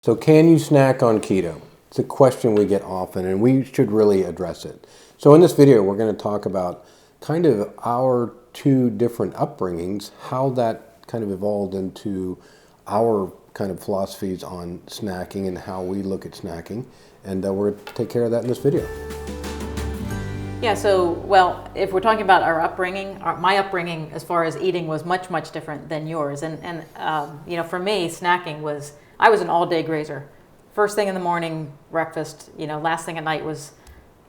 So can you snack on keto? It's a question we get often and we should really address it. So in this video, we're going to talk about kind of our two different upbringings, how that kind of evolved into our kind of philosophies on snacking and how we look at snacking. And we're going to take care of that in this video. Yeah, so, well, if we're talking about our upbringing, my upbringing as far as eating was much, much different than yours. And you know, for me, snacking was, I was an all-day grazer. First thing in the morning, breakfast, you know, last thing at night was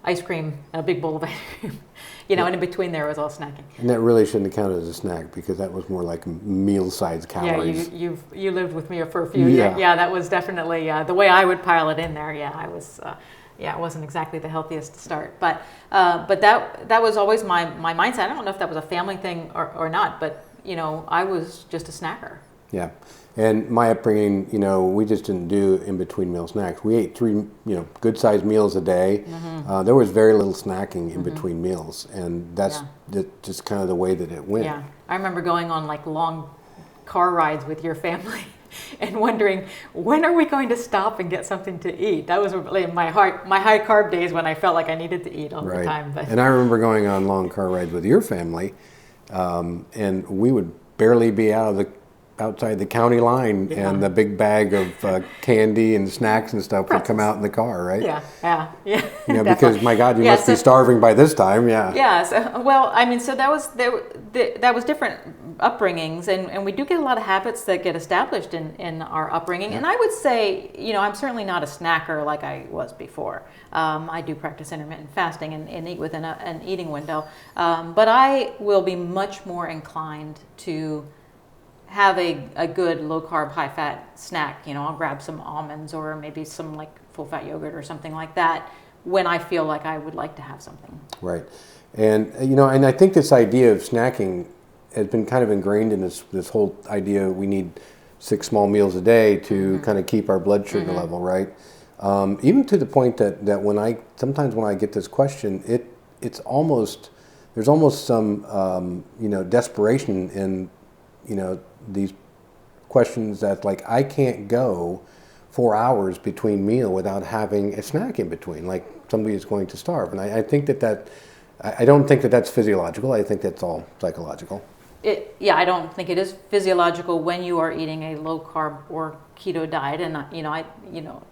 ice cream and a big bowl of ice cream. You know, and in between there was all snacking. And that really shouldn't have counted as a snack because that was more like meal-sized calories. Yeah, you lived with me for a few. Yeah, yeah, that was definitely the way I would pile it in there. Yeah, I was. Yeah, it wasn't exactly the healthiest start, but that was always my mindset. I don't know if that was a family thing or not, but you know, I was just a snacker. Yeah, and my upbringing, you know, we just didn't do in between meal snacks. We ate 3, good sized meals a day. Mm-hmm. There was very little snacking in between meals, and that's just kind of the way that it went. Yeah, I remember going on like long car rides with your family. And wondering, when are we going to stop and get something to eat? That was like my high carb days when I felt like I needed to eat all the time. But. And I remember going on long car rides with your family, and we would barely be outside the county line, and the big bag of candy and snacks and stuff would come out in the car, right? Yeah. You know, because my God, you must be starving by this time. Yeah. Yeah. So, well, I mean, so that was different upbringings, and we do get a lot of habits that get established in our upbringing. Yeah. And I would say, you know, I'm certainly not a snacker like I was before. I do practice intermittent fasting and eat within an eating window, but I will be much more inclined to have a good low carb, high fat snack. You know, I'll grab some almonds or maybe some like full fat yogurt or something like that when I feel like I would like to have something. Right. And, you know, and I think this idea of snacking has been kind of ingrained in this whole idea we need 6 small meals a day to kind of keep our blood sugar level, right? Even to the point that sometimes when I get this question, there's almost some, desperation in, these questions that like I can't go 4 hours between meal without having a snack in between, like somebody is going to starve. And I think I don't think that that's physiological. I think that's all psychological. I don't think it is physiological when you are eating a low carb or keto diet. And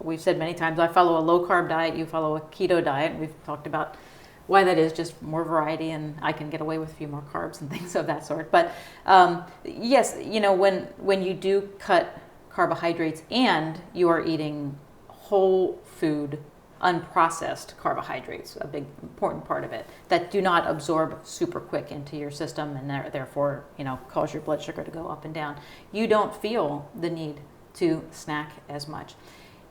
we've said many times I follow a low carb diet, you follow a keto diet. We've talked about why that is, just more variety, and I can get away with a few more carbs and things of that sort. But yes, you know, when you do cut carbohydrates and you are eating whole food, unprocessed carbohydrates, a big important part of it, that do not absorb super quick into your system and therefore, you know, cause your blood sugar to go up and down, you don't feel the need to snack as much.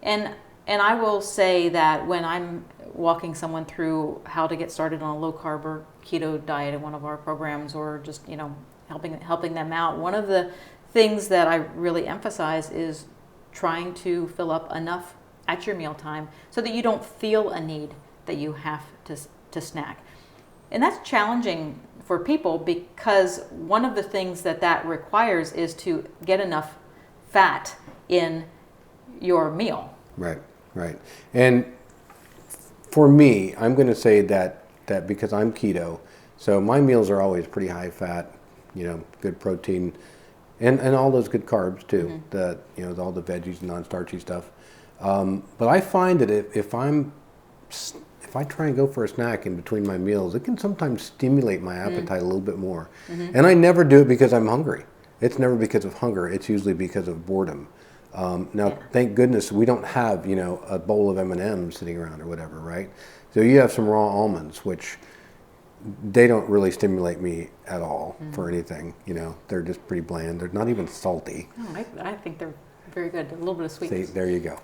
And I will say that when I'm walking someone through how to get started on a low carb or keto diet in one of our programs, or just, you know, helping them out, one of the things that I really emphasize is trying to fill up enough at your mealtime so that you don't feel a need that you have to snack. And that's challenging for people because one of the things that requires is to get enough fat in your meal. Right. And for me, I'm going to say that because I'm keto, so my meals are always pretty high fat, you know, good protein, and all those good carbs too. Mm-hmm. All the veggies and non-starchy stuff. But I find that if I try and go for a snack in between my meals, it can sometimes stimulate my appetite a little bit more. Mm-hmm. And I never do it because I'm hungry. It's never because of hunger. It's usually because of boredom. Thank goodness we don't have, you know, a bowl of M&Ms sitting around or whatever, right? So you have some raw almonds, which they don't really stimulate me at all for anything. You know, they're just pretty bland. They're not even salty. Oh, I think they're very good. A little bit of sweetness. See, there you go.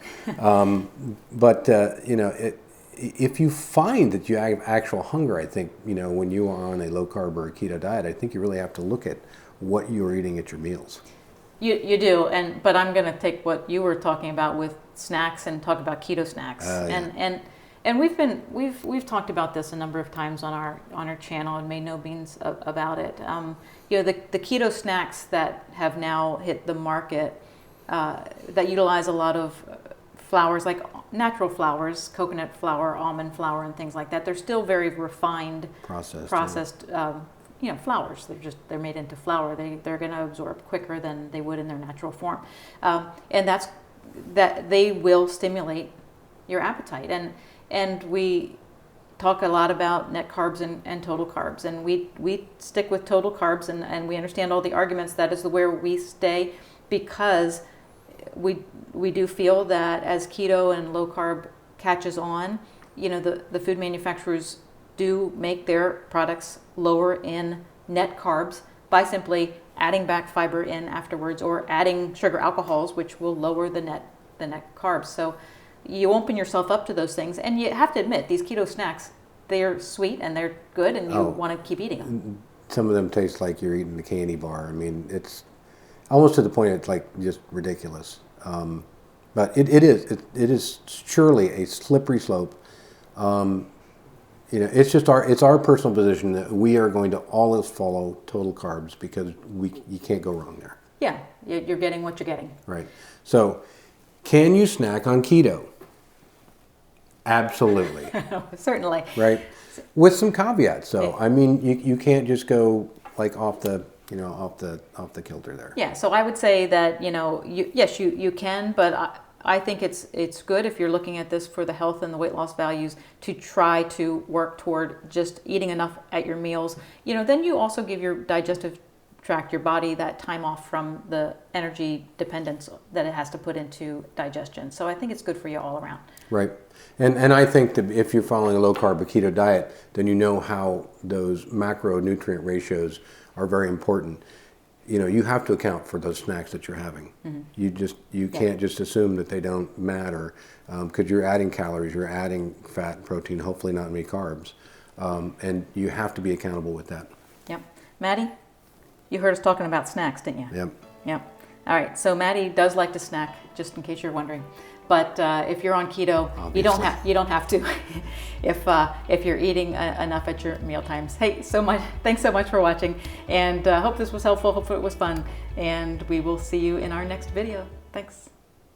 If you find that you have actual hunger, I think, you know, when you are on a low carb or a keto diet, I think you really have to look at what you are eating at your meals. You do, but I'm going to take what you were talking about with snacks and talk about keto snacks. And we've talked about this a number of times on our channel and made no beans about it. The keto snacks that have now hit the market that utilize a lot of flours, like natural flours, coconut flour, almond flour, and things like that, they're still very refined, processed flours. They're made into flour. They're going to absorb quicker than they would in their natural form, and that they will stimulate your appetite. And we talk a lot about net carbs and total carbs, and we stick with total carbs, and we understand all the arguments. That is where we stay, because we do feel that as keto and low carb catches on, the food manufacturers do make their products lower in net carbs by simply adding back fiber in afterwards, or adding sugar alcohols, which will lower the net carbs. So you open yourself up to those things, and you have to admit, these keto snacks, they're sweet and they're good, and you want to keep eating them. Some of them taste like you're eating a candy bar. I mean, it's almost to the point it's like just ridiculous. But it is surely a slippery slope. It's our personal position that we are going to always follow total carbs, because you can't go wrong there. Yeah, you're getting what you're getting. Right. So, can you snack on keto? Absolutely. Certainly. Right. With some caveats. So, I mean, you can't just go like off the kilter there. Yeah. So I would say that, yes, you can, but I think it's good, if you're looking at this for the health and the weight loss values, to try to work toward just eating enough at your meals. Then you also give your digestive tract, your body, that time off from the energy dependence that it has to put into digestion. So I think it's good for you all around. Right. And I think that if you're following a low-carb or keto diet, then you know how those macronutrient ratios are very important. You have to account for those snacks that you're having. Mm-hmm. You can't just assume that they don't matter, because you're adding calories, you're adding fat and protein, hopefully not many carbs, and you have to be accountable with that. Yep. Maddie, you heard us talking about snacks, didn't you? Yep. Yep. All right. So Maddie does like to snack, just in case you're wondering. But if you're on keto, obviously, you don't have to. if you're eating enough at your meal times. Hey, thanks so much for watching, and hope this was helpful. Hope it was fun, and we will see you in our next video. Thanks.